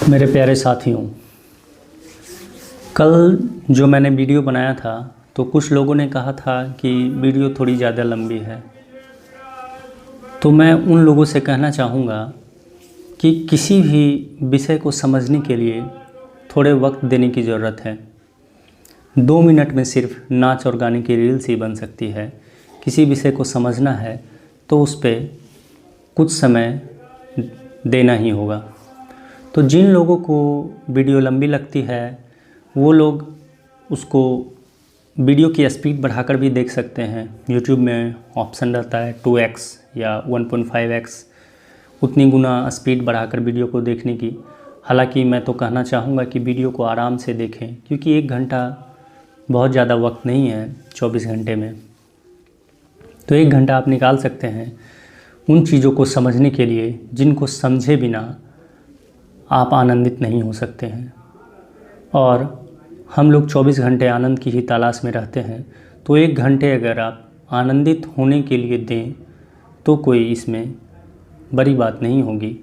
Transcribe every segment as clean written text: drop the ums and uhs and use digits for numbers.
मेरे प्यारे साथियों, कल जो मैंने वीडियो बनाया था तो कुछ लोगों ने कहा था कि वीडियो थोड़ी ज़्यादा लंबी है। तो मैं उन लोगों से कहना चाहूँगा कि किसी भी विषय को समझने के लिए थोड़े वक्त देने की ज़रूरत है। 2 मिनट में सिर्फ नाच और गाने की रील्स ही बन सकती है। किसी विषय को समझना है तो उस पर कुछ समय देना ही होगा। तो जिन लोगों को वीडियो लंबी लगती है वो लोग उसको वीडियो की स्पीड बढ़ाकर भी देख सकते हैं। YouTube में ऑप्शन रहता है 2x या 1.5x, उतनी गुना स्पीड बढ़ाकर वीडियो को देखने की। हालांकि मैं तो कहना चाहूँगा कि वीडियो को आराम से देखें, क्योंकि 1 घंटा बहुत ज़्यादा वक्त नहीं है 24 घंटे में। तो 1 घंटा आप निकाल सकते हैं उन चीज़ों को समझने के लिए जिनको समझे बिना आप आनंदित नहीं हो सकते हैं। और हम लोग 24 घंटे आनंद की ही तलाश में रहते हैं। तो 1 घंटे अगर आप आनंदित होने के लिए दें तो कोई इसमें बड़ी बात नहीं होगी।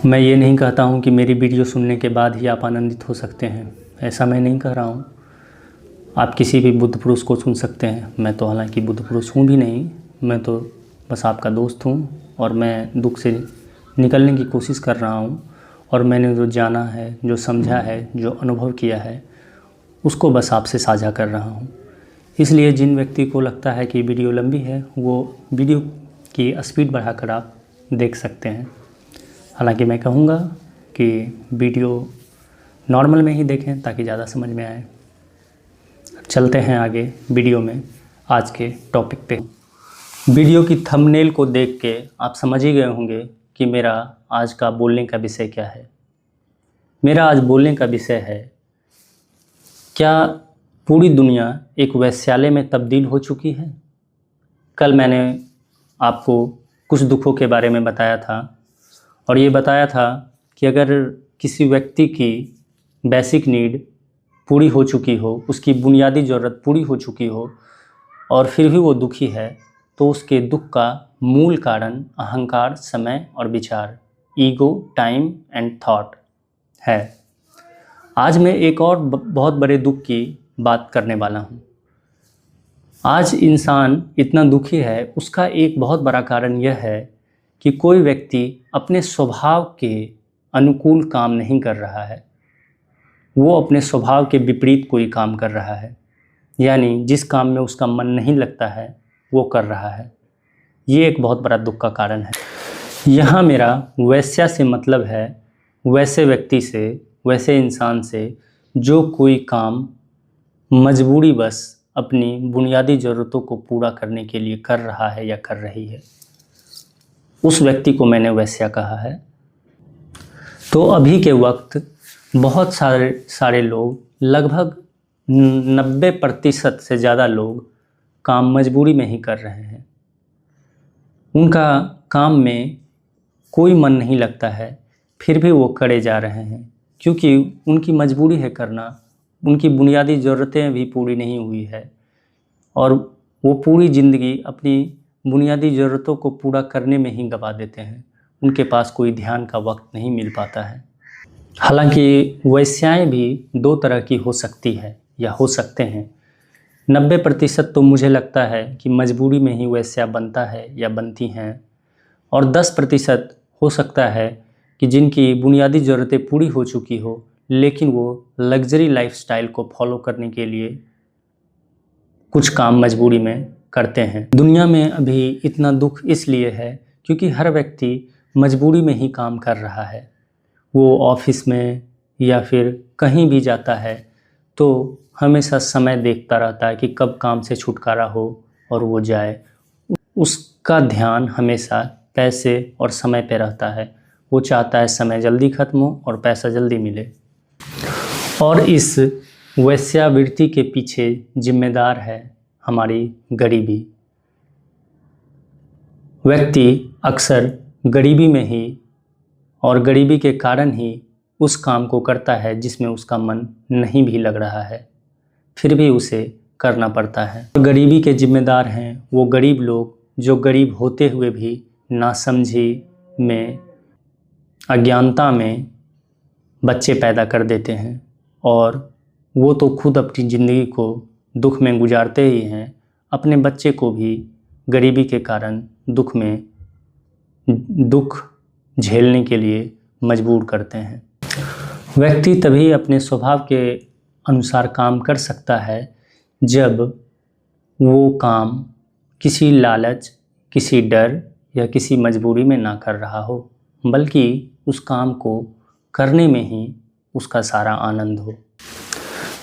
मैं ये नहीं कहता हूँ कि मेरी वीडियो सुनने के बाद ही आप आनंदित हो सकते हैं, ऐसा मैं नहीं कह रहा हूँ। आप किसी भी बुद्ध पुरुष को सुन सकते हैं। मैं तो हालांकि बुद्ध पुरुष हूँ भी नहीं, मैं तो बस आपका दोस्त हूँ और मैं दुख से निकलने की कोशिश कर रहा हूँ। और मैंने जो जाना है, जो समझा है, जो अनुभव किया है, उसको बस आपसे साझा कर रहा हूँ। इसलिए जिन व्यक्ति को लगता है कि वीडियो लंबी है वो वीडियो की स्पीड बढ़ाकर आप देख सकते हैं। हालांकि मैं कहूँगा कि वीडियो नॉर्मल में ही देखें ताकि ज़्यादा समझ में आए। चलते हैं आगे वीडियो में, आज के टॉपिक पे। वीडियो की थंबनेल को देख के आप समझ ही गए होंगे कि मेरा आज का बोलने का विषय क्या है। मेरा आज बोलने का विषय है, क्या पूरी दुनिया एक वेश्यालय में तब्दील हो चुकी है। कल मैंने आपको कुछ दुखों के बारे में बताया था और ये बताया था कि अगर किसी व्यक्ति की बेसिक नीड पूरी हो चुकी हो, उसकी बुनियादी ज़रूरत पूरी हो चुकी हो और फिर भी वो दुखी है, तो उसके दुख का मूल कारण अहंकार, समय और विचार, ईगो, टाइम एंड थॉट है। आज मैं एक और बहुत बड़े दुख की बात करने वाला हूँ। आज इंसान इतना दुखी है, उसका एक बहुत बड़ा कारण यह है कि कोई व्यक्ति अपने स्वभाव के अनुकूल काम नहीं कर रहा है, वो अपने स्वभाव के विपरीत कोई काम कर रहा है। यानी जिस काम में उसका मन नहीं लगता है वो कर रहा है। ये एक बहुत बड़ा दुख का कारण है। यहाँ मेरा वैश्या से मतलब है वैसे व्यक्ति से, वैसे इंसान से जो कोई काम मजबूरी बस अपनी बुनियादी ज़रूरतों को पूरा करने के लिए कर रहा है या कर रही है, उस व्यक्ति को मैंने वैश्या कहा है। तो अभी के वक्त बहुत सारे लोग, लगभग 90% से ज़्यादा लोग काम मजबूरी में ही कर रहे हैं। उनका काम में कोई मन नहीं लगता है, फिर भी वो करे जा रहे हैं, क्योंकि उनकी मजबूरी है करना। उनकी बुनियादी ज़रूरतें भी पूरी नहीं हुई है और वो पूरी ज़िंदगी अपनी बुनियादी ज़रूरतों को पूरा करने में ही गवा देते हैं। उनके पास कोई ध्यान का वक्त नहीं मिल पाता है। हालांकि वैश्याएँ भी 2 तरह की हो सकती है या हो सकते हैं। 90% तो मुझे लगता है कि मजबूरी में ही वैश्या बनता है या बनती हैं, और 10% हो सकता है कि जिनकी बुनियादी ज़रूरतें पूरी हो चुकी हो लेकिन वो लग्जरी लाइफस्टाइल को फॉलो करने के लिए कुछ काम मजबूरी में करते हैं। दुनिया में अभी इतना दुख इसलिए है क्योंकि हर व्यक्ति मजबूरी में ही काम कर रहा है। वो ऑफिस में या फिर कहीं भी जाता है तो हमेशा समय देखता रहता है कि कब काम से छुटकारा हो और वो जाए। उसका ध्यान हमेशा पैसे और समय पे रहता है। वो चाहता है समय जल्दी ख़त्म हो और पैसा जल्दी मिले। और इस वेश्यावृत्ति के पीछे जिम्मेदार है हमारी गरीबी। व्यक्ति अक्सर गरीबी में ही और गरीबी के कारण ही उस काम को करता है जिसमें उसका मन नहीं भी लग रहा है, फिर भी उसे करना पड़ता है। गरीबी के जिम्मेदार हैं वो गरीब लोग जो गरीब होते हुए भी नासमझी में अज्ञानता में बच्चे पैदा कर देते हैं और वो तो खुद अपनी ज़िंदगी को दुख में गुजारते ही हैं, अपने बच्चे को भी गरीबी के कारण दुख झेलने के लिए मजबूर करते हैं। व्यक्ति तभी अपने स्वभाव के अनुसार काम कर सकता है जब वो काम किसी लालच, किसी डर या किसी मजबूरी में ना कर रहा हो, बल्कि उस काम को करने में ही उसका सारा आनंद हो।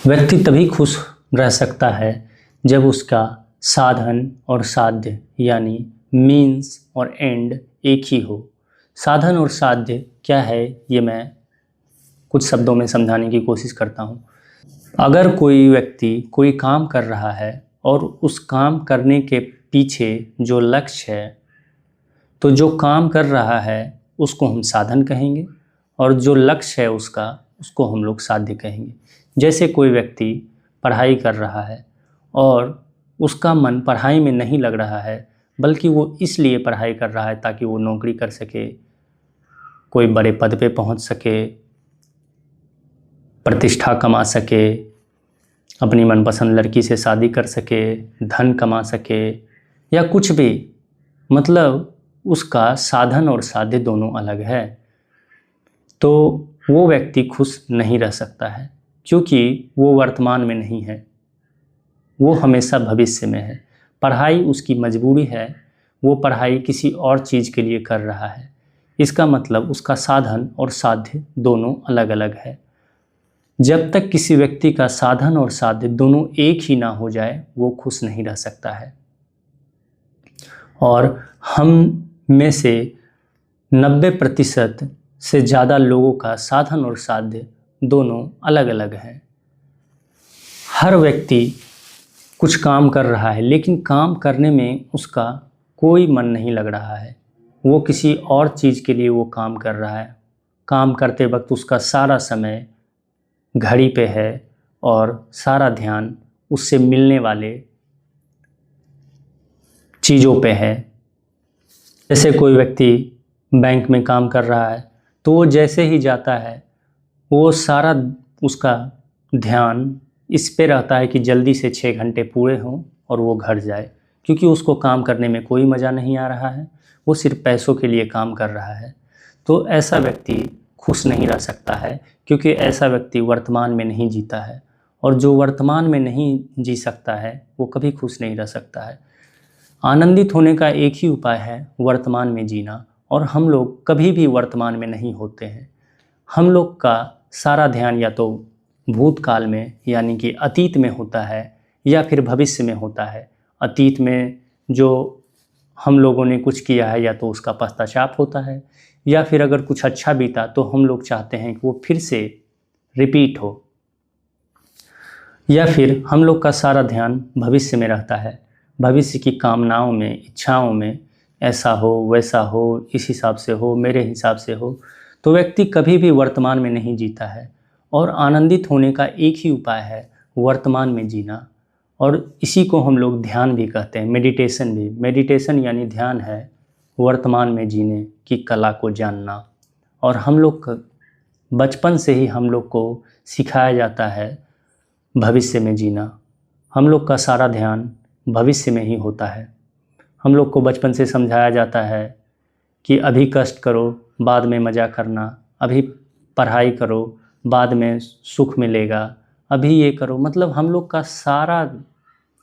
व्यक्ति तभी खुश रह सकता है जब उसका साधन और साध्य यानी मीन्स और एंड एक ही हो। साधन और साध्य क्या है, ये मैं कुछ शब्दों में समझाने की कोशिश करता हूँ। अगर कोई व्यक्ति कोई काम कर रहा है और उस काम करने के पीछे जो लक्ष्य है, तो जो काम कर रहा है उसको हम साधन कहेंगे और जो लक्ष्य है उसको हम लोग साध्य कहेंगे। जैसे कोई व्यक्ति पढ़ाई कर रहा है और उसका मन पढ़ाई में नहीं लग रहा है, बल्कि वो इसलिए पढ़ाई कर रहा है ताकि वो नौकरी कर सके, कोई बड़े पद पे पहुंच सके, प्रतिष्ठा कमा सके, अपनी मनपसंद लड़की से शादी कर सके, धन कमा सके या कुछ भी, मतलब उसका साधन और साध्य दोनों अलग है, तो वो व्यक्ति खुश नहीं रह सकता है, क्योंकि वो वर्तमान में नहीं है, वो हमेशा भविष्य में है। पढ़ाई उसकी मजबूरी है, वो पढ़ाई किसी और चीज़ के लिए कर रहा है। इसका मतलब उसका साधन और साध्य दोनों अलग अलग है। जब तक किसी व्यक्ति का साधन और साध्य दोनों एक ही ना हो जाए, वो खुश नहीं रह सकता है। और हम में से 90% से ज़्यादा लोगों का साधन और साध्य दोनों अलग अलग हैं। हर व्यक्ति कुछ काम कर रहा है, लेकिन काम करने में उसका कोई मन नहीं लग रहा है, वो किसी और चीज़ के लिए वो काम कर रहा है। काम करते वक्त उसका सारा समय घड़ी पे है और सारा ध्यान उससे मिलने वाले चीज़ों पे है। जैसे कोई व्यक्ति बैंक में काम कर रहा है, तो वो जैसे ही जाता है, वो सारा उसका ध्यान इस पे रहता है कि जल्दी से 6 घंटे पूरे हों और वो घर जाए, क्योंकि उसको काम करने में कोई मज़ा नहीं आ रहा है, वो सिर्फ पैसों के लिए काम कर रहा है। तो ऐसा व्यक्ति खुश नहीं रह सकता है, क्योंकि ऐसा व्यक्ति वर्तमान में नहीं जीता है, और जो वर्तमान में नहीं जी सकता है वो कभी खुश नहीं रह सकता है। आनंदित होने का एक ही उपाय है वर्तमान में जीना, और हम लोग कभी भी वर्तमान में नहीं होते हैं। हम लोग का सारा ध्यान या तो भूतकाल में यानी कि अतीत में होता है या फिर भविष्य में होता है। अतीत में जो हम लोगों ने कुछ किया है या तो उसका पश्चाताप होता है, या फिर अगर कुछ अच्छा बीता तो हम लोग चाहते हैं कि वो फिर से रिपीट हो, या फिर हम लोग का सारा ध्यान भविष्य में रहता है, भविष्य की कामनाओं में, इच्छाओं में, ऐसा हो, वैसा हो, इस हिसाब से हो, मेरे हिसाब से हो। तो व्यक्ति कभी भी वर्तमान में नहीं जीता है, और आनंदित होने का एक ही उपाय है वर्तमान में जीना, और इसी को हम लोग ध्यान भी कहते हैं, मेडिटेशन भी। मेडिटेशन यानी ध्यान है वर्तमान में जीने की कला को जानना। और हम लोग बचपन से ही हम लोग को सिखाया जाता है भविष्य में जीना। हम लोग का सारा ध्यान भविष्य में ही होता है। हम लोग को बचपन से समझाया जाता है कि अभी कष्ट करो, बाद में मज़ा करना, अभी पढ़ाई करो, बाद में सुख मिलेगा, अभी ये करो। मतलब हम लोग का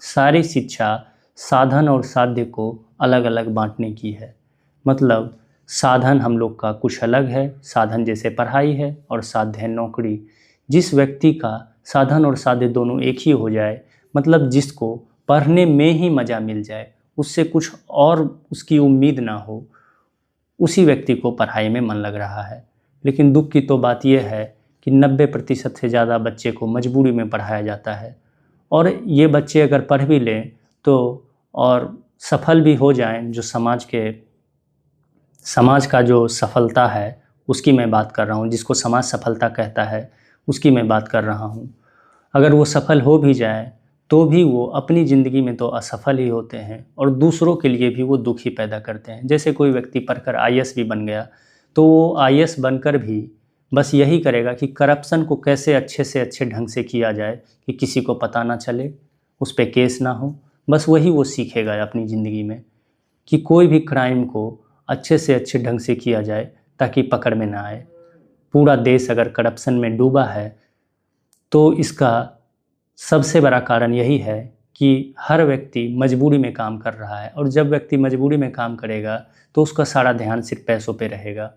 सारी शिक्षा साधन और साध्य को अलग अलग बांटने की है। मतलब साधन हम लोग का कुछ अलग है, साधन जैसे पढ़ाई है और साध्य है नौकरी। जिस व्यक्ति का साधन और साध्य दोनों एक ही हो जाए, मतलब जिसको पढ़ने में ही मज़ा मिल जाए, उससे कुछ और उसकी उम्मीद ना हो, उसी व्यक्ति को पढ़ाई में मन लग रहा है। लेकिन दुख की तो बात यह है कि 90% से ज़्यादा बच्चे को मजबूरी में पढ़ाया जाता है, और ये बच्चे अगर पढ़ भी लें तो और सफल भी हो जाएं, जो समाज का जो सफलता है उसकी मैं बात कर रहा हूँ, जिसको समाज सफलता कहता है उसकी मैं बात कर रहा हूँ। अगर वो सफल हो भी जाए तो भी वो अपनी ज़िंदगी में तो असफल ही होते हैं, और दूसरों के लिए भी वो दुख ही पैदा करते हैं। जैसे कोई व्यक्ति पढ़कर IAS भी बन गया, तो वो IAS बनकर भी बस यही करेगा कि करप्शन को कैसे अच्छे से अच्छे ढंग से किया जाए कि किसी को पता ना चले, उस पर केस ना हो। बस वही वो सीखेगा अपनी ज़िंदगी में कि कोई भी क्राइम को अच्छे से अच्छे ढंग से किया जाए ताकि पकड़ में ना आए। पूरा देश अगर करप्शन में डूबा है तो इसका सबसे बड़ा कारण यही है कि हर व्यक्ति मजबूरी में काम कर रहा है, और जब व्यक्ति मजबूरी में काम करेगा तो उसका सारा ध्यान सिर्फ पैसों पे रहेगा।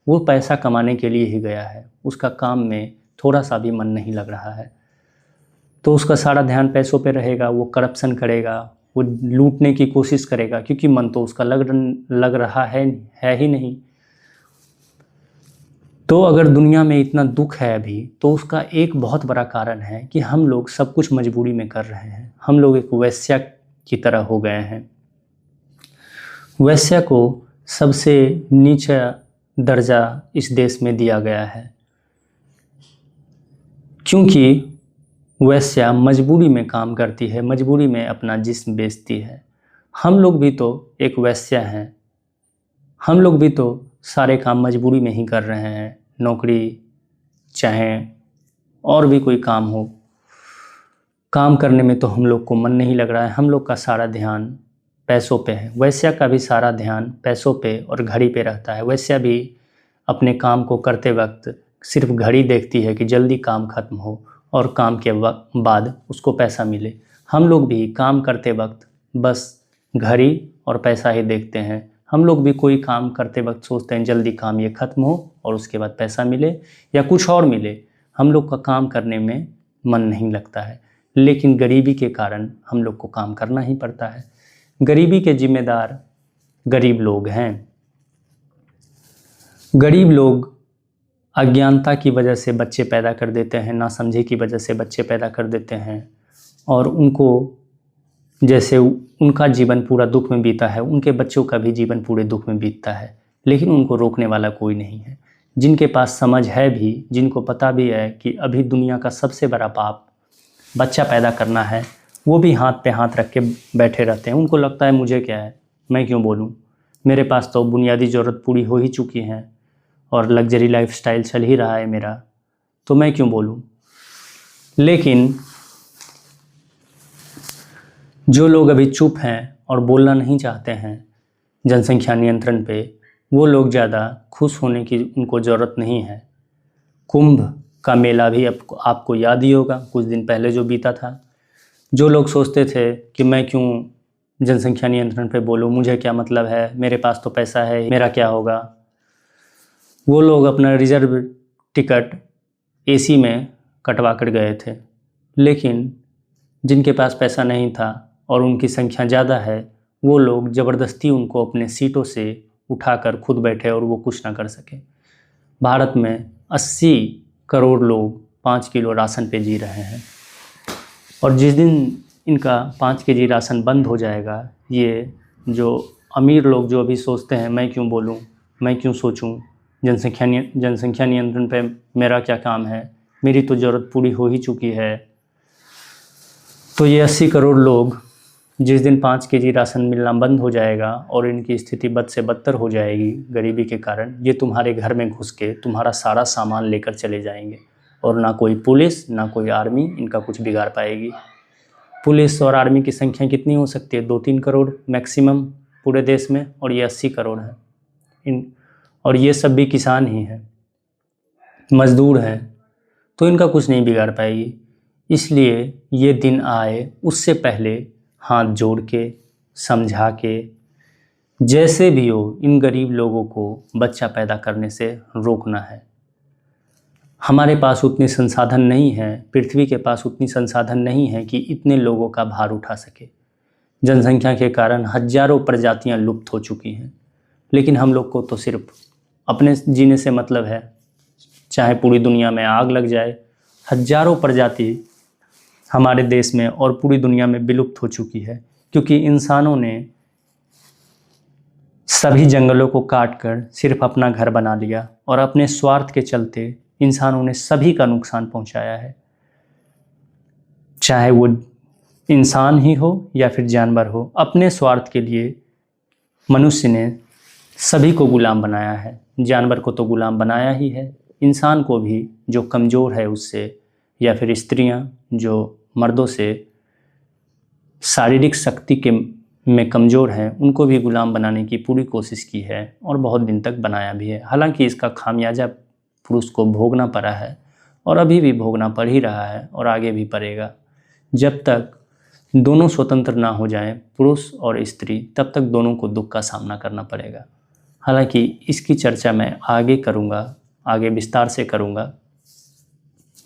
वो पैसा कमाने के लिए ही गया है, उसका काम में थोड़ा सा भी मन नहीं लग रहा है, तो उसका सारा ध्यान पैसों पे रहेगा। वो करप्शन करेगा, वो लूटने की कोशिश करेगा, क्योंकि मन तो उसका लग रहा है ही नहीं। तो अगर दुनिया में इतना दुख है अभी, तो उसका एक बहुत बड़ा कारण है कि हम लोग सब कुछ मजबूरी में कर रहे हैं। हम लोग एक वेश्या की तरह हो गए हैं। वेश्या को सबसे नीचा दर्जा इस देश में दिया गया है, क्योंकि वेश्या मजबूरी में काम करती है, मजबूरी में अपना जिस्म बेचती है। हम लोग भी तो एक वेश्या हैं, हम लोग भी तो सारे काम मजबूरी में ही कर रहे हैं। नौकरी चाहे और भी कोई काम हो, काम करने में तो हम लोग को मन नहीं लग रहा है। हम लोग का सारा ध्यान पैसों पे है। वेश्या का भी सारा ध्यान पैसों पे और घड़ी पे रहता है। वेश्या भी अपने काम को करते वक्त सिर्फ घड़ी देखती है कि जल्दी काम खत्म हो और काम के बाद उसको पैसा मिले। हम लोग भी काम करते वक्त बस घड़ी और पैसा ही देखते हैं। हम लोग भी कोई काम करते वक्त सोचते हैं जल्दी काम ये ख़त्म हो और उसके बाद पैसा मिले या कुछ और मिले। हम लोग का काम करने में मन नहीं लगता है, लेकिन गरीबी के कारण हम लोग को काम करना ही पड़ता है। गरीबी के जिम्मेदार गरीब लोग हैं। गरीब लोग अज्ञानता की वजह से बच्चे पैदा कर देते हैं, नासमझी की वजह से बच्चे पैदा कर देते हैं, और उनको जैसे उनका जीवन पूरा दुख में बीता है, उनके बच्चों का भी जीवन पूरे दुख में बीतता है, लेकिन उनको रोकने वाला कोई नहीं है। जिनके पास समझ है भी, जिनको पता भी है कि अभी दुनिया का सबसे बड़ा पाप बच्चा पैदा करना है, वो भी हाथ पे हाथ रख के बैठे रहते हैं। उनको लगता है मुझे क्या है, मैं क्यों बोलूँ, मेरे पास तो बुनियादी ज़रूरत पूरी हो ही चुकी है और लग्जरी लाइफस्टाइल चल ही रहा है मेरा, तो मैं क्यों बोलूँ। लेकिन जो लोग अभी चुप हैं और बोलना नहीं चाहते हैं जनसंख्या नियंत्रण पे, वो लोग ज़्यादा खुश होने की उनको ज़रूरत नहीं है। कुंभ का मेला भी आपको याद ही होगा, कुछ दिन पहले जो बीता था। जो लोग सोचते थे कि मैं क्यों जनसंख्या नियंत्रण पे बोलूँ, मुझे क्या मतलब है, मेरे पास तो पैसा है, मेरा क्या होगा, वो लोग अपना रिजर्व टिकट AC में कटवा कर गए थे। लेकिन जिनके पास पैसा नहीं था और उनकी संख्या ज़्यादा है, वो लोग ज़बरदस्ती उनको अपने सीटों से उठाकर खुद बैठे और वो कुछ ना कर सके। भारत में 80 करोड़ लोग 5 किलो राशन पे जी रहे हैं, और जिस दिन इनका 5 केजी राशन बंद हो जाएगा, ये जो अमीर लोग जो अभी सोचते हैं मैं क्यों बोलूं, मैं क्यों सोचूं, जनसंख्या नियंत्रण पे मेरा क्या काम है, मेरी तो ज़रूरत पूरी हो ही चुकी है, तो ये 80 करोड़ लोग जिस दिन 5 केजी राशन मिलना बंद हो जाएगा और इनकी स्थिति बद से बदतर हो जाएगी गरीबी के कारण, ये तुम्हारे घर में घुस के तुम्हारा सारा सामान लेकर चले जाएंगे, और ना कोई पुलिस ना कोई आर्मी इनका कुछ बिगाड़ पाएगी। पुलिस और आर्मी की संख्या कितनी हो सकती है, 2-3 करोड़ मैक्सिमम पूरे देश में, और ये 80 करोड़ है और ये सब भी किसान ही हैं, मजदूर हैं, तो इनका कुछ नहीं बिगाड़ पाएगी। इसलिए ये दिन आए उससे पहले हाथ जोड़ के समझा के जैसे भी हो इन गरीब लोगों को बच्चा पैदा करने से रोकना है। हमारे पास उतने संसाधन नहीं है, पृथ्वी के पास उतनी संसाधन नहीं है कि इतने लोगों का भार उठा सके। जनसंख्या के कारण हजारों प्रजातियां लुप्त हो चुकी हैं, लेकिन हम लोग को तो सिर्फ अपने जीने से मतलब है, चाहे पूरी दुनिया में आग लग जाए। हजारों प्रजाति हमारे देश में और पूरी दुनिया में विलुप्त हो चुकी है, क्योंकि इंसानों ने सभी जंगलों को काटकर सिर्फ अपना घर बना लिया, और अपने स्वार्थ के चलते इंसानों ने सभी का नुकसान पहुंचाया है, चाहे वो इंसान ही हो या फिर जानवर हो। अपने स्वार्थ के लिए मनुष्य ने सभी को गुलाम बनाया है। जानवर को तो गुलाम बनाया ही है, इंसान को भी, जो कमज़ोर है उससे, या फिर स्त्रियां जो मर्दों से शारीरिक शक्ति के में कमज़ोर हैं, उनको भी गुलाम बनाने की पूरी कोशिश की है और बहुत दिन तक बनाया भी है। हालांकि इसका खामियाजा पुरुष को भोगना पड़ा है और अभी भी भोगना पड़ ही रहा है और आगे भी पड़ेगा। जब तक दोनों स्वतंत्र ना हो जाएं, पुरुष और स्त्री, तब तक दोनों को दुख का सामना करना पड़ेगा। हालांकि इसकी चर्चा मैं आगे करूँगा, आगे विस्तार से करूँगा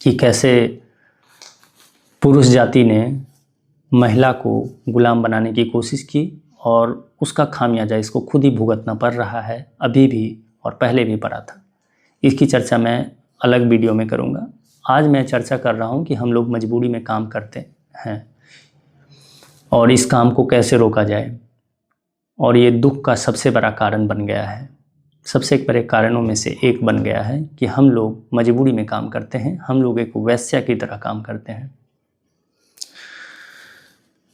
कि कैसे पुरुष जाति ने महिला को गुलाम बनाने की कोशिश की और उसका खामियाजा इसको खुद ही भुगतना पड़ रहा है, अभी भी और पहले भी पड़ा था। इसकी चर्चा मैं अलग वीडियो में करूँगा। आज मैं चर्चा कर रहा हूँ कि हम लोग मजबूरी में काम करते हैं और इस काम को कैसे रोका जाए, और ये दुख का सबसे बड़ा कारण बन गया है। सबसे बड़े कारणों में से एक बन गया है कि हम लोग मजबूरी में काम करते हैं, हम लोग एक वेश्या की तरह काम करते हैं।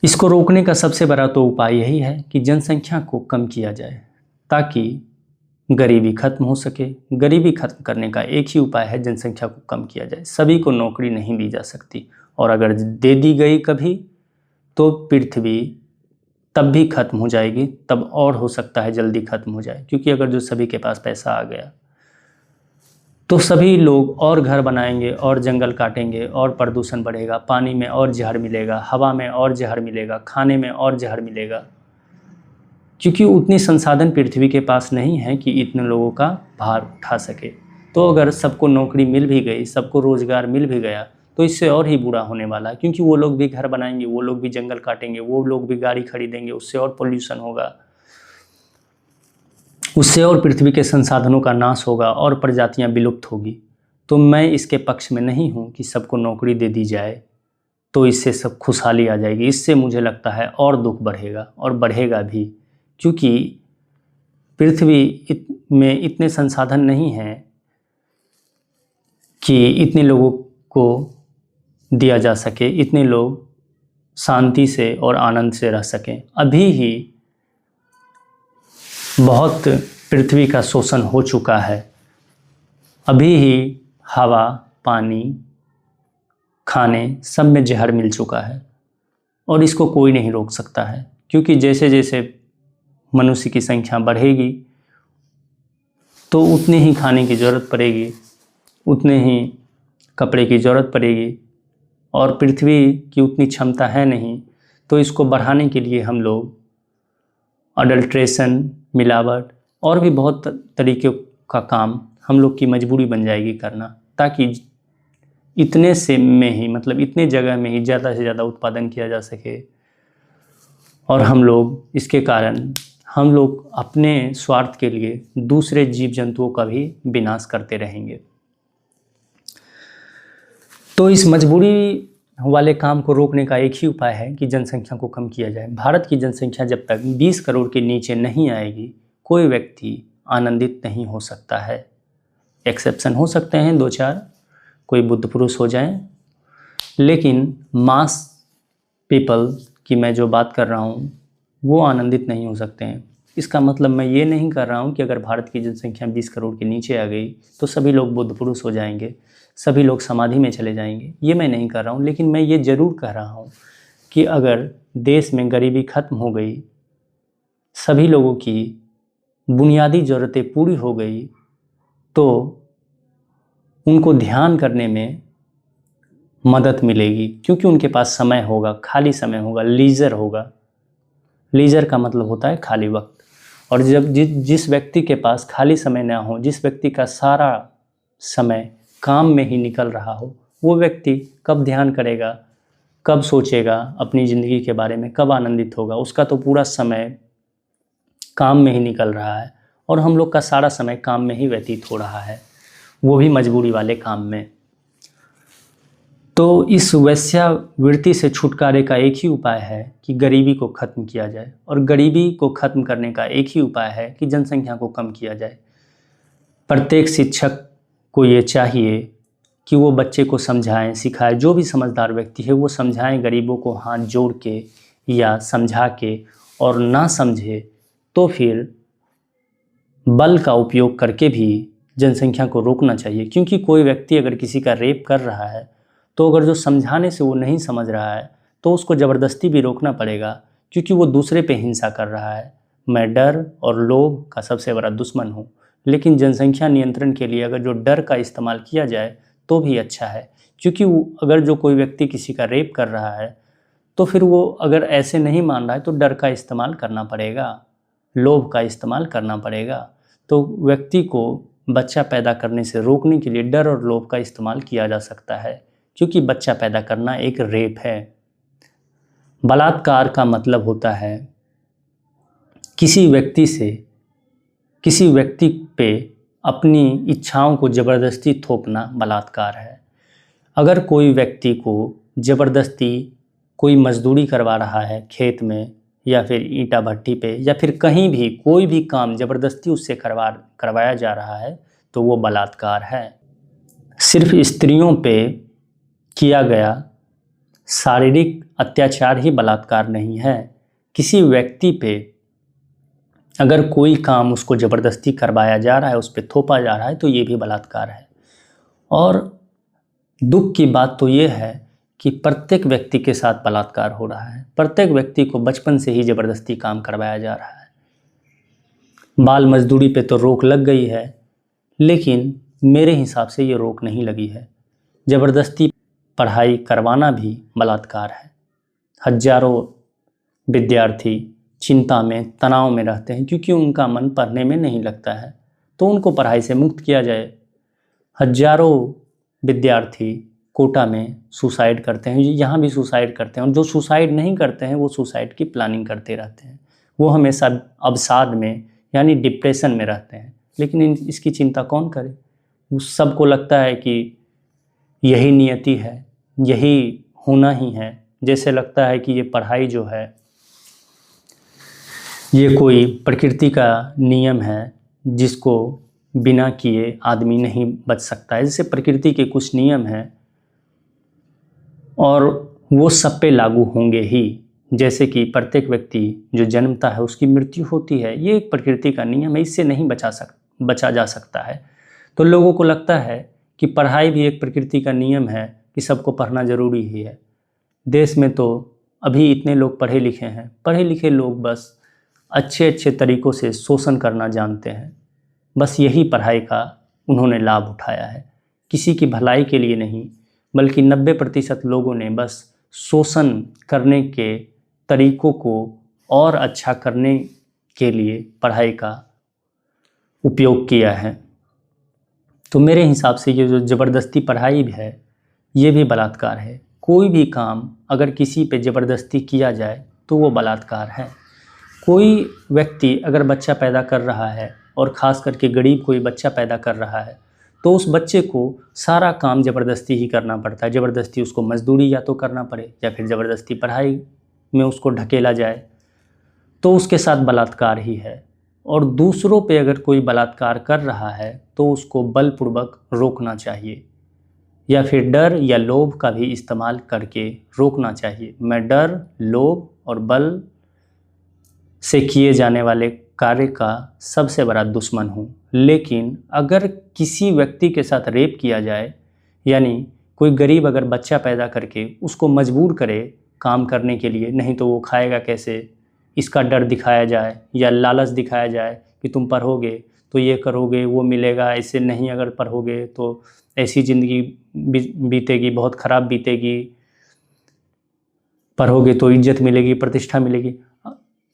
इसको रोकने का सबसे बड़ा तो उपाय यही है कि जनसंख्या को कम किया जाए, ताकि गरीबी खत्म हो सके। गरीबी खत्म करने का एक ही उपाय है, जनसंख्या को कम किया जाए। सभी को नौकरी नहीं दी जा सकती, और अगर दे दी गई कभी तो पृथ्वी तब भी खत्म हो जाएगी, तब और हो सकता है जल्दी खत्म हो जाए। क्योंकि अगर जो सभी के पास पैसा आ गया तो सभी लोग और घर बनाएंगे और जंगल काटेंगे और प्रदूषण बढ़ेगा, पानी में और जहर मिलेगा, हवा में और जहर मिलेगा, खाने में और जहर मिलेगा। क्योंकि उतनी संसाधन पृथ्वी के पास नहीं है कि इतने लोगों का भार उठा सके। तो अगर सबको नौकरी मिल भी गई, सबको रोज़गार मिल भी गया, तो इससे और ही बुरा होने वाला है। क्योंकि वो लोग भी घर बनाएंगे, वो लोग भी जंगल काटेंगे, वो लोग भी गाड़ी खरीदेंगे, उससे और पोल्यूशन होगा, उससे और पृथ्वी के संसाधनों का नाश होगा और प्रजातियां विलुप्त होगी। तो मैं इसके पक्ष में नहीं हूं कि सबको नौकरी दे दी जाए तो इससे सब खुशहाली आ जाएगी। इससे मुझे लगता है और दुख बढ़ेगा और बढ़ेगा भी, क्योंकि पृथ्वी में इतने संसाधन नहीं हैं कि इतने लोगों को दिया जा सके, इतने लोग शांति से और आनंद से रह सकें। अभी ही बहुत पृथ्वी का शोषण हो चुका है, अभी ही हवा, पानी, खाने सब में जहर मिल चुका है और इसको कोई नहीं रोक सकता है। क्योंकि जैसे जैसे मनुष्य की संख्या बढ़ेगी तो उतने ही खाने की ज़रूरत पड़ेगी, उतने ही कपड़े की ज़रूरत पड़ेगी, और पृथ्वी की उतनी क्षमता है नहीं। तो इसको बढ़ाने के लिए हम लोग अडल्ट्रेशन, मिलावट और भी बहुत तरीके का काम हम लोग की मजबूरी बन जाएगी करना, ताकि इतने से में ही, मतलब इतने जगह में ही ज़्यादा से ज़्यादा उत्पादन किया जा सके। और हम लोग इसके कारण हम लोग अपने स्वार्थ के लिए दूसरे जीव जंतुओं का भी विनाश करते रहेंगे। तो इस मजबूरी वाले काम को रोकने का एक ही उपाय है कि जनसंख्या को कम किया जाए। भारत की जनसंख्या जब तक 20 करोड़ के नीचे नहीं आएगी, कोई व्यक्ति आनंदित नहीं हो सकता है। एक्सेप्शन हो सकते हैं 2-4, कोई बुद्ध पुरुष हो जाएं, लेकिन मास पीपल की मैं जो बात कर रहा हूँ वो आनंदित नहीं हो सकते हैं। इसका मतलब मैं ये नहीं कर रहा हूँ कि अगर भारत की जनसंख्या 20 करोड़ के नीचे आ गई तो सभी लोग बुद्ध पुरुष हो जाएंगे, सभी लोग समाधि में चले जाएंगे, ये मैं नहीं कर रहा हूँ। लेकिन मैं ये ज़रूर कह रहा हूँ कि अगर देश में गरीबी खत्म हो गई, सभी लोगों की बुनियादी ज़रूरतें पूरी हो गई, तो उनको ध्यान करने में मदद मिलेगी। क्योंकि उनके पास समय होगा, खाली समय होगा, लीजर होगा। लीजर का मतलब होता है खाली वक्त। और जब जिस व्यक्ति के पास खाली समय ना हो, जिस व्यक्ति का सारा समय काम में ही निकल रहा हो, वो व्यक्ति कब ध्यान करेगा, कब सोचेगा अपनी ज़िंदगी के बारे में, कब आनंदित होगा? उसका तो पूरा समय काम में ही निकल रहा है और हम लोग का सारा समय काम में ही व्यतीत हो रहा है, वो भी मजबूरी वाले काम में। तो इस वेश्यावृत्ति से छुटकारे का एक ही उपाय है कि गरीबी को ख़त्म किया जाए, और गरीबी को ख़त्म करने का एक ही उपाय है कि जनसंख्या को कम किया जाए। प्रत्येक शिक्षक को ये चाहिए कि वो बच्चे को समझाएं, सिखाएं। जो भी समझदार व्यक्ति है वो समझाएं गरीबों को हाथ जोड़ के या समझा के, और ना समझे तो फिर बल का उपयोग करके भी जनसंख्या को रोकना चाहिए। क्योंकि कोई व्यक्ति अगर किसी का रेप कर रहा है तो अगर जो समझाने से वो नहीं समझ रहा है तो उसको ज़बरदस्ती भी रोकना पड़ेगा, क्योंकि वो दूसरे पे हिंसा कर रहा है। मैं डर और लोभ का सबसे बड़ा दुश्मन हूँ, लेकिन जनसंख्या नियंत्रण के लिए अगर जो डर का इस्तेमाल किया जाए तो भी अच्छा है। क्योंकि अगर जो कोई व्यक्ति किसी का रेप कर रहा है तो फिर वो अगर ऐसे नहीं मान रहा है तो डर का इस्तेमाल करना पड़ेगा, लोभ का इस्तेमाल करना पड़ेगा। तो व्यक्ति को बच्चा पैदा करने से रोकने के लिए डर और लोभ का इस्तेमाल किया जा सकता है, क्योंकि बच्चा पैदा करना एक रेप है। बलात्कार का मतलब होता है किसी व्यक्ति पे अपनी इच्छाओं को ज़बरदस्ती थोपना बलात्कार है। अगर कोई व्यक्ति को ज़बरदस्ती कोई मजदूरी करवा रहा है खेत में या फिर ईंटा भट्टी पे या फिर कहीं भी कोई भी काम ज़बरदस्ती उससे करवाया जा रहा है तो वो बलात्कार है। सिर्फ स्त्रियों पे किया गया शारीरिक अत्याचार ही बलात्कार नहीं है। किसी व्यक्ति पे अगर कोई काम उसको ज़बरदस्ती करवाया जा रहा है, उस पर थोपा जा रहा है, तो ये भी बलात्कार है। और दुख की बात तो ये है कि प्रत्येक व्यक्ति के साथ बलात्कार हो रहा है। प्रत्येक व्यक्ति को बचपन से ही ज़बरदस्ती काम करवाया जा रहा है। बाल मजदूरी पे तो रोक लग गई है, लेकिन मेरे हिसाब से ये रोक नहीं लगी है। ज़बरदस्ती पढ़ाई करवाना भी बलात्कार है। हजारों विद्यार्थी चिंता में, तनाव में रहते हैं क्योंकि उनका मन पढ़ने में नहीं लगता है, तो उनको पढ़ाई से मुक्त किया जाए। हजारों विद्यार्थी कोटा में सुसाइड करते हैं, यहाँ भी सुसाइड करते हैं, और जो सुसाइड नहीं करते हैं वो सुसाइड की प्लानिंग करते रहते हैं। वो हमेशा अवसाद में यानी डिप्रेशन में रहते हैं। लेकिन इसकी चिंता कौन करे? उस सबको लगता है कि यही नियति है, यही होना ही है। जैसे लगता है कि ये पढ़ाई जो है ये कोई प्रकृति का नियम है जिसको बिना किए आदमी नहीं बच सकता है। जैसे प्रकृति के कुछ नियम हैं और वो सब पे लागू होंगे ही। जैसे कि प्रत्येक व्यक्ति जो जन्मता है उसकी मृत्यु होती है, ये एक प्रकृति का नियम है, इससे नहीं बचा जा सकता है। तो लोगों को लगता है कि पढ़ाई भी एक प्रकृति का नियम है कि सबको पढ़ना ज़रूरी ही है। देश में तो अभी इतने लोग पढ़े लिखे हैं, पढ़े लिखे लोग बस अच्छे तरीक़ों से शोषण करना जानते हैं। बस यही पढ़ाई का उन्होंने लाभ उठाया है, किसी की भलाई के लिए नहीं, बल्कि 90% लोगों ने बस शोषण करने के तरीक़ों को और अच्छा करने के लिए पढ़ाई का उपयोग किया है। तो मेरे हिसाब से ये जो ज़बरदस्ती पढ़ाई भी है ये भी बलात्कार है। कोई भी काम अगर किसी पे ज़बरदस्ती किया जाए तो वो बलात्कार है। कोई व्यक्ति अगर बच्चा पैदा कर रहा है और ख़ास करके गरीब कोई बच्चा पैदा कर रहा है तो उस बच्चे को सारा काम ज़बरदस्ती ही करना पड़ता है। ज़बरदस्ती उसको मजदूरी या तो करना पड़े या फिर ज़बरदस्ती पढ़ाई में उसको ढकेला जाए, तो उसके साथ बलात्कार ही है। और दूसरों पे अगर कोई बलात्कार कर रहा है तो उसको बलपूर्वक रोकना चाहिए या फिर डर या लोभ का भी इस्तेमाल करके रोकना चाहिए। मैं डर, लोभ और बल से किए जाने वाले कार्य का सबसे बड़ा दुश्मन हूँ। लेकिन अगर किसी व्यक्ति के साथ रेप किया जाए, यानी कोई गरीब अगर बच्चा पैदा करके उसको मजबूर करे काम करने के लिए, नहीं तो वो खाएगा कैसे, इसका डर दिखाया जाए या लालच दिखाया जाए कि तुम पढ़ोगे तो ये करोगे, वो मिलेगा, ऐसे नहीं अगर पढ़ोगे तो ऐसी ज़िंदगी बीतेगी, बहुत ख़राब बीतेगी, पढ़ोगे तो इज्जत मिलेगी, प्रतिष्ठा मिलेगी।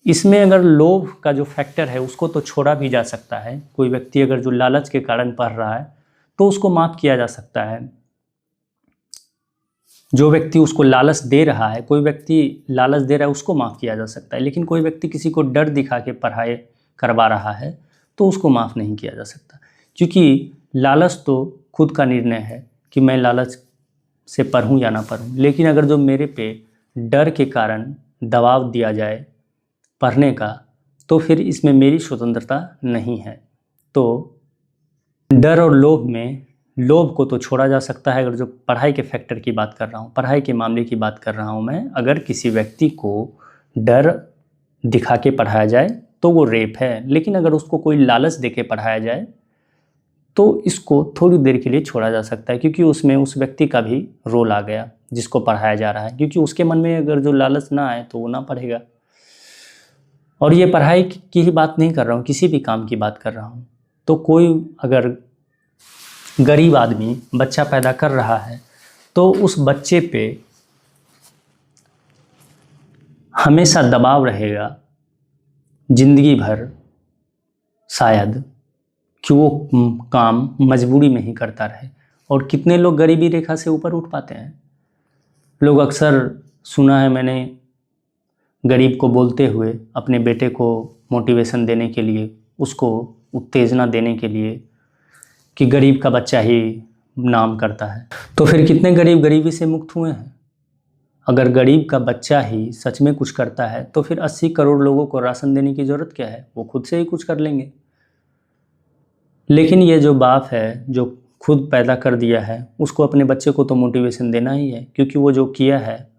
इसमें अगर लोभ का जो फैक्टर है उसको तो छोड़ा भी जा सकता है। कोई व्यक्ति अगर जो लालच के कारण पढ़ रहा है तो उसको माफ़ किया जा सकता है। जो व्यक्ति उसको लालच दे रहा है, कोई व्यक्ति लालच दे रहा है, उसको माफ़ किया जा सकता है। लेकिन कोई व्यक्ति किसी को डर दिखा के पढ़ाई करवा रहा है तो उसको माफ़ नहीं किया जा सकता, क्योंकि लालच तो खुद का निर्णय है कि मैं लालच से पढ़ूं या ना पढ़ूं। लेकिन अगर जो मेरे पे डर के कारण दबाव दिया जाए पढ़ने का, तो फिर इसमें मेरी स्वतंत्रता नहीं है। तो डर और लोभ में लोभ को तो छोड़ा जा सकता है। अगर जो पढ़ाई के फैक्टर की बात कर रहा हूँ, पढ़ाई के मामले की बात कर रहा हूँ मैं, अगर किसी व्यक्ति को डर दिखा के पढ़ाया जाए तो वो रेप है। लेकिन अगर उसको कोई लालच देके पढ़ाया जाए तो इसको थोड़ी देर के लिए छोड़ा जा सकता है, क्योंकि उसमें उस व्यक्ति का भी रोल आ गया जिसको पढ़ाया जा रहा है, क्योंकि उसके मन में अगर जो लालच ना आए तो वो ना पढ़ेगा। और ये पढ़ाई की ही बात नहीं कर रहा हूँ, किसी भी काम की बात कर रहा हूँ। तो कोई अगर गरीब आदमी बच्चा पैदा कर रहा है तो उस बच्चे पे हमेशा दबाव रहेगा जिंदगी भर, शायद, कि वो काम मजबूरी में ही करता रहे। और कितने लोग गरीबी रेखा से ऊपर उठ पाते हैं। लोग अक्सर सुना है मैंने गरीब को बोलते हुए, अपने बेटे को मोटिवेशन देने के लिए, उसको उत्तेजना देने के लिए कि गरीब का बच्चा ही नाम करता है। तो फिर कितने गरीब गरीबी से मुक्त हुए हैं? अगर गरीब का बच्चा ही सच में कुछ करता है तो फिर 80 करोड़ लोगों को राशन देने की ज़रूरत क्या है? वो खुद से ही कुछ कर लेंगे। लेकिन ये जो बाप है जो खुद पैदा कर दिया है, उसको अपने बच्चे को तो मोटिवेशन देना ही है, क्योंकि वो जो किया है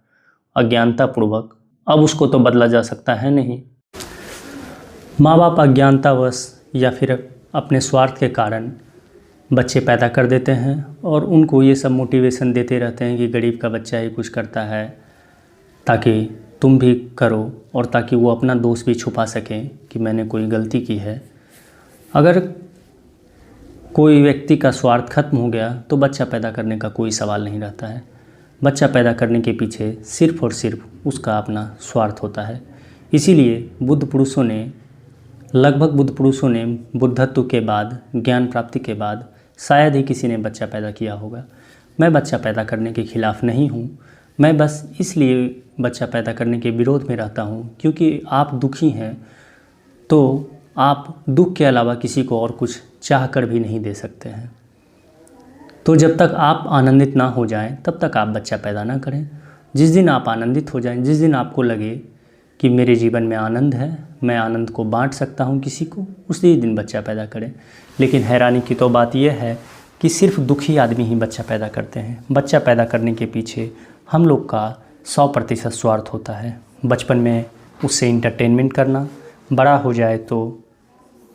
अज्ञानतापूर्वक, अब उसको तो बदला जा सकता है नहीं। माँ बाप अज्ञानतावश या फिर अपने स्वार्थ के कारण बच्चे पैदा कर देते हैं और उनको ये सब मोटिवेशन देते रहते हैं कि गरीब का बच्चा ही कुछ करता है, ताकि तुम भी करो और ताकि वो अपना दोष भी छुपा सकें कि मैंने कोई गलती की है। अगर कोई व्यक्ति का स्वार्थ खत्म हो गया तो बच्चा पैदा करने का कोई सवाल नहीं रहता है। बच्चा पैदा करने के पीछे सिर्फ़ और सिर्फ उसका अपना स्वार्थ होता है। इसीलिए बुद्ध पुरुषों ने बुद्धत्व के बाद, ज्ञान प्राप्ति के बाद शायद ही किसी ने बच्चा पैदा किया होगा। मैं बच्चा पैदा करने के खिलाफ़ नहीं हूँ, मैं बस इसलिए बच्चा पैदा करने के विरोध में रहता हूँ क्योंकि आप दुखी हैं तो आप दुख के अलावा किसी को और कुछ चाह कर भी नहीं दे सकते हैं। तो जब तक आप आनंदित ना हो जाएं तब तक आप बच्चा पैदा ना करें। जिस दिन आप आनंदित हो जाएं, जिस दिन आपको लगे कि मेरे जीवन में आनंद है, मैं आनंद को बांट सकता हूं किसी को, उसी दिन बच्चा पैदा करें। लेकिन हैरानी की तो बात यह है कि सिर्फ दुखी आदमी ही बच्चा पैदा करते हैं। बच्चा पैदा करने के पीछे हम लोग का 100% स्वार्थ होता है। बचपन में उससे इंटरटेनमेंट करना, बड़ा हो जाए तो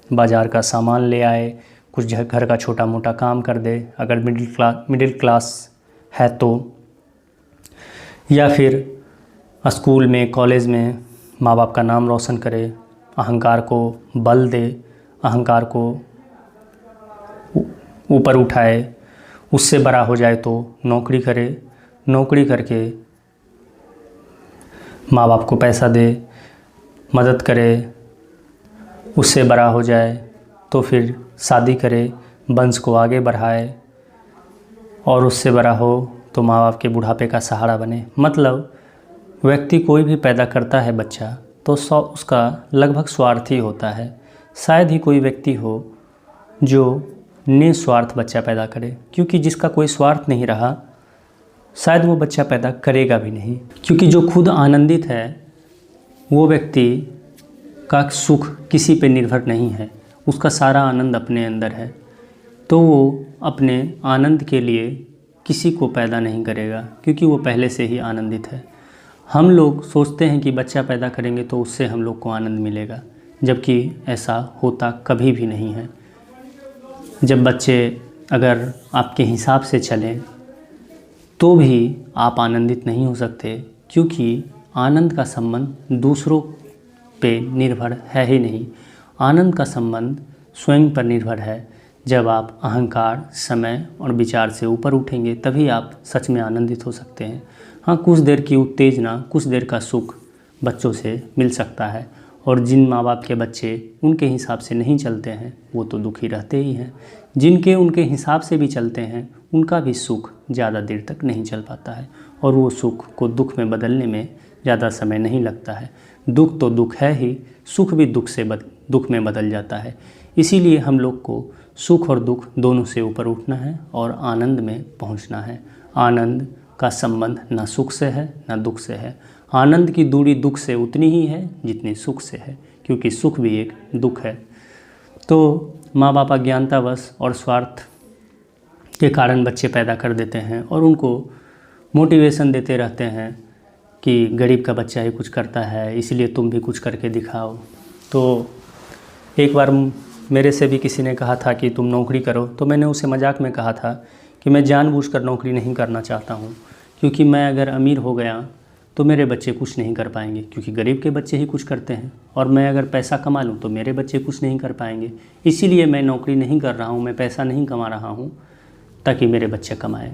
बाज़ार का सामान ले आए, कुछ घर का छोटा मोटा काम कर दे अगर मिडिल क्लास है तो, या फिर स्कूल में, कॉलेज में माँ बाप का नाम रोशन करे, अहंकार को बल दे, अहंकार को ऊपर उठाए। उससे बड़ा हो जाए तो नौकरी करे, नौकरी करके माँ बाप को पैसा दे, मदद करे। उससे बड़ा हो जाए तो फिर शादी करे, वंश को आगे बढ़ाए, और उससे बड़ा हो तो माँ बाप के बुढ़ापे का सहारा बने। मतलब व्यक्ति कोई भी पैदा करता है बच्चा तो उसका लगभग स्वार्थ ही होता है। शायद ही कोई व्यक्ति हो जो निस्वार्थ बच्चा पैदा करे, क्योंकि जिसका कोई स्वार्थ नहीं रहा शायद वो बच्चा पैदा करेगा भी नहीं। क्योंकि जो खुद आनंदित है वो व्यक्ति का सुख किसी पे निर्भर नहीं है, उसका सारा आनंद अपने अंदर है, तो वो अपने आनंद के लिए किसी को पैदा नहीं करेगा, क्योंकि वो पहले से ही आनंदित है। हम लोग सोचते हैं कि बच्चा पैदा करेंगे तो उससे हम लोग को आनंद मिलेगा, जबकि ऐसा होता कभी भी नहीं है। जब बच्चे अगर आपके हिसाब से चलें तो भी आप आनंदित नहीं हो सकते, क्योंकि आनंद का संबंध दूसरों पे निर्भर है ही नहीं। आनंद का संबंध स्वयं पर निर्भर है। जब आप अहंकार, समय और विचार से ऊपर उठेंगे तभी आप सच में आनंदित हो सकते हैं। हाँ, कुछ देर की उत्तेजना, कुछ देर का सुख बच्चों से मिल सकता है, और जिन माँ बाप के बच्चे उनके हिसाब से नहीं चलते हैं वो तो दुखी रहते ही हैं। जिनके उनके हिसाब से भी चलते हैं उनका भी सुख ज़्यादा देर तक नहीं चल पाता है, और वो सुख को दुख में बदलने में ज़्यादा समय नहीं लगता है। दुख तो दुख है ही, सुख भी दुख में बदल जाता है। इसीलिए हम लोग को सुख और दुख दोनों से ऊपर उठना है और आनंद में पहुंचना है। आनंद का संबंध ना सुख से है ना दुख से है। आनंद की दूरी दुख से उतनी ही है जितनी सुख से है, क्योंकि सुख भी एक दुख है। तो माँ बाप अज्ञानतावश और स्वार्थ के कारण बच्चे पैदा कर देते हैं और उनको मोटिवेशन देते रहते हैं कि गरीब का बच्चा ही कुछ करता है, इसलिए तुम भी कुछ करके दिखाओ। तो एक बार मेरे से भी किसी ने कहा था कि तुम नौकरी करो, तो मैंने उसे मजाक में कहा था कि मैं जानबूझकर नौकरी नहीं करना चाहता हूँ, क्योंकि मैं अगर अमीर हो गया तो मेरे बच्चे कुछ नहीं कर पाएंगे, क्योंकि गरीब के बच्चे ही कुछ करते हैं, और मैं अगर पैसा कमा लूँ तो मेरे बच्चे कुछ नहीं कर पाएंगे। इसीलिए मैं नौकरी नहीं कर रहा हूँ, मैं पैसा नहीं कमा रहा हूँ ताकि मेरे बच्चे कमाएं।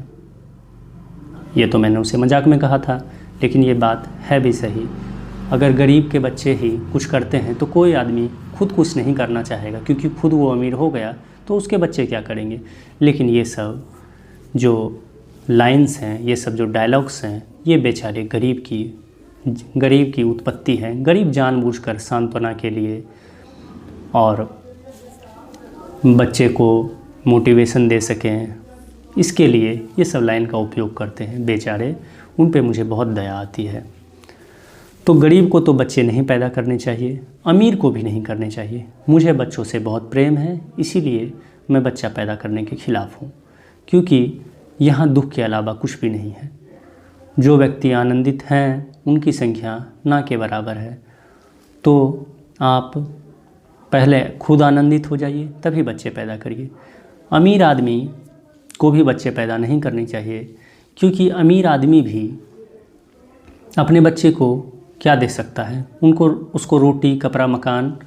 ये तो मैंने उसे मजाक में कहा था, लेकिन ये बात है भी सही। अगर गरीब के बच्चे ही कुछ करते हैं तो कोई आदमी खुद कुछ नहीं करना चाहेगा, क्योंकि खुद वो अमीर हो गया तो उसके बच्चे क्या करेंगे। लेकिन ये सब जो लाइन्स हैं, ये सब जो डायलॉग्स हैं, ये बेचारे गरीब की उत्पत्ति है। गरीब जानबूझकर सांत्वना के लिए और बच्चे को मोटिवेशन दे सकें, इसके लिए ये सब लाइन का उपयोग करते हैं बेचारे। उन पे मुझे बहुत दया आती है। तो गरीब को तो बच्चे नहीं पैदा करने चाहिए, अमीर को भी नहीं करने चाहिए। मुझे बच्चों से बहुत प्रेम है, इसीलिए मैं बच्चा पैदा करने के ख़िलाफ़ हूँ, क्योंकि यहाँ दुख के अलावा कुछ भी नहीं है। जो व्यक्ति आनंदित हैं उनकी संख्या ना के बराबर है। तो आप पहले खुद आनंदित हो जाइए, तभी बच्चे पैदा करिए। अमीर आदमी को भी बच्चे पैदा नहीं करने चाहिए, क्योंकि अमीर आदमी भी अपने बच्चे को क्या दे सकता है, उसको रोटी, कपड़ा, मकान,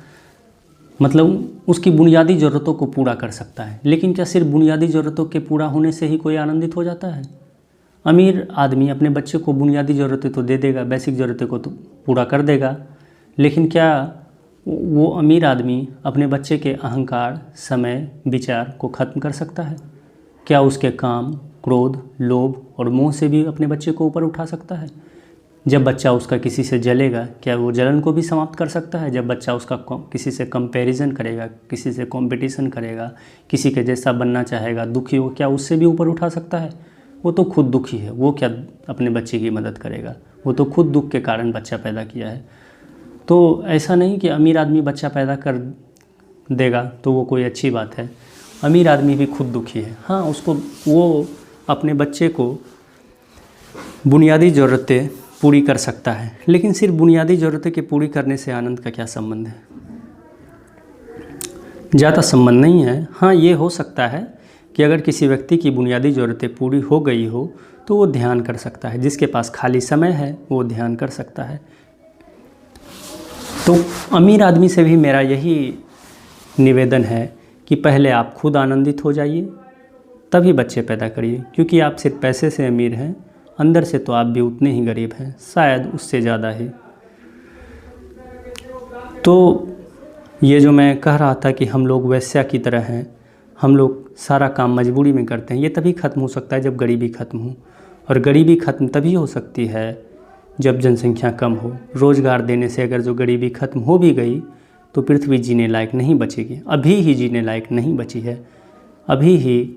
मतलब उसकी बुनियादी ज़रूरतों को पूरा कर सकता है। लेकिन क्या सिर्फ बुनियादी ज़रूरतों के पूरा होने से ही कोई आनंदित हो जाता है? अमीर आदमी अपने बच्चे को बुनियादी ज़रूरतें तो दे देगा, बेसिक ज़रूरतें को तो पूरा कर देगा, लेकिन क्या वो अमीर आदमी अपने बच्चे के अहंकार, समय, विचार को ख़त्म कर सकता है? क्या उसके काम, क्रोध, लोभ और मोह से भी अपने बच्चे को ऊपर उठा सकता है? जब बच्चा उसका किसी से जलेगा, क्या वो जलन को भी समाप्त कर सकता है? जब बच्चा उसका किसी से कंपैरिजन करेगा, किसी से कंपटीशन करेगा, किसी के जैसा बनना चाहेगा, दुखी हो, क्या उससे भी ऊपर उठा सकता है? वो तो खुद दुखी है, वो क्या अपने बच्चे की मदद करेगा? वो तो खुद दुख के कारण बच्चा पैदा किया है। तो ऐसा नहीं कि अमीर आदमी बच्चा पैदा कर देगा तो वो कोई अच्छी बात है। अमीर आदमी भी खुद दुखी है। हाँ, वो अपने बच्चे को बुनियादी ज़रूरतें पूरी कर सकता है, लेकिन सिर्फ बुनियादी ज़रूरतें के पूरी करने से आनंद का क्या संबंध है? ज़्यादा संबंध नहीं है। हाँ, ये हो सकता है कि अगर किसी व्यक्ति की बुनियादी ज़रूरतें पूरी हो गई हो तो वो ध्यान कर सकता है। जिसके पास खाली समय है वो ध्यान कर सकता है। तो अमीर आदमी से भी मेरा यही निवेदन है कि पहले आप खुद आनंदित हो जाइए, तभी बच्चे पैदा करिए, क्योंकि आप सिर्फ पैसे से अमीर हैं, अंदर से तो आप भी उतने ही गरीब हैं, शायद उससे ज़्यादा ही। तो ये जो मैं कह रहा था कि हम लोग वैश्या की तरह हैं, हम लोग सारा काम मजबूरी में करते हैं, ये तभी ख़त्म हो सकता है जब गरीबी ख़त्म हो। और गरीबी ख़त्म तभी हो सकती है जब जनसंख्या कम हो। रोज़गार देने से अगर जो गरीबी ख़त्म हो भी गई तो पृथ्वी जीने लायक नहीं बचेगी। अभी ही जीने लायक नहीं बची है। अभी ही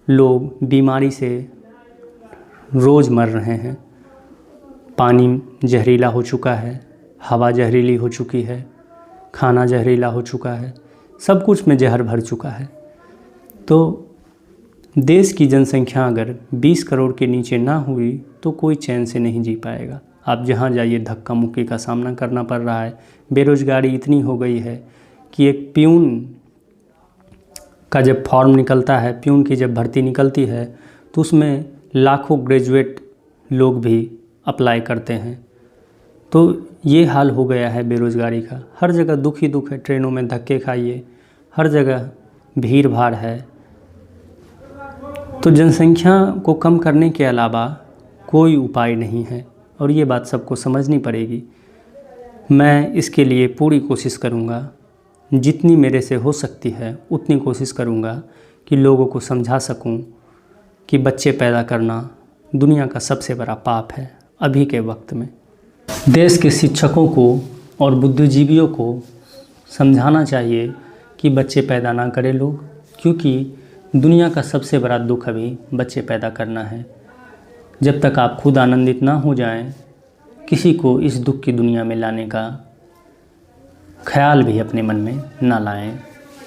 लोग बीमारी से रोज़ मर रहे हैं। पानी जहरीला हो चुका है, हवा जहरीली हो चुकी है, खाना जहरीला हो चुका है, सब कुछ में जहर भर चुका है। तो देश की जनसंख्या अगर 20 करोड़ के नीचे ना हुई तो कोई चैन से नहीं जी पाएगा। आप जहाँ जाइए धक्का मुक्की का सामना करना पड़ रहा है। बेरोज़गारी इतनी हो गई है कि एक प्यून का जब फॉर्म निकलता है, प्यून की जब भर्ती निकलती है तो उसमें लाखों ग्रेजुएट लोग भी अप्लाई करते हैं। तो ये हाल हो गया है बेरोज़गारी का। हर जगह दुख ही दुख है। ट्रेनों में धक्के खाइए, हर जगह भीड़ भाड़ है। तो जनसंख्या को कम करने के अलावा कोई उपाय नहीं है, और ये बात सबको समझनी पड़ेगी। मैं इसके लिए पूरी कोशिश करूँगा, जितनी मेरे से हो सकती है उतनी कोशिश करूँगा कि लोगों को समझा सकूँ कि बच्चे पैदा करना दुनिया का सबसे बड़ा पाप है अभी के वक्त में। देश के शिक्षकों को और बुद्धिजीवियों को समझाना चाहिए कि बच्चे पैदा ना करें लोग, क्योंकि दुनिया का सबसे बड़ा दुख अभी बच्चे पैदा करना है। जब तक आप खुद आनंदित ना हो जाएं, किसी को इस दुख की दुनिया में लाने का ख्याल भी अपने मन में ना लाएं।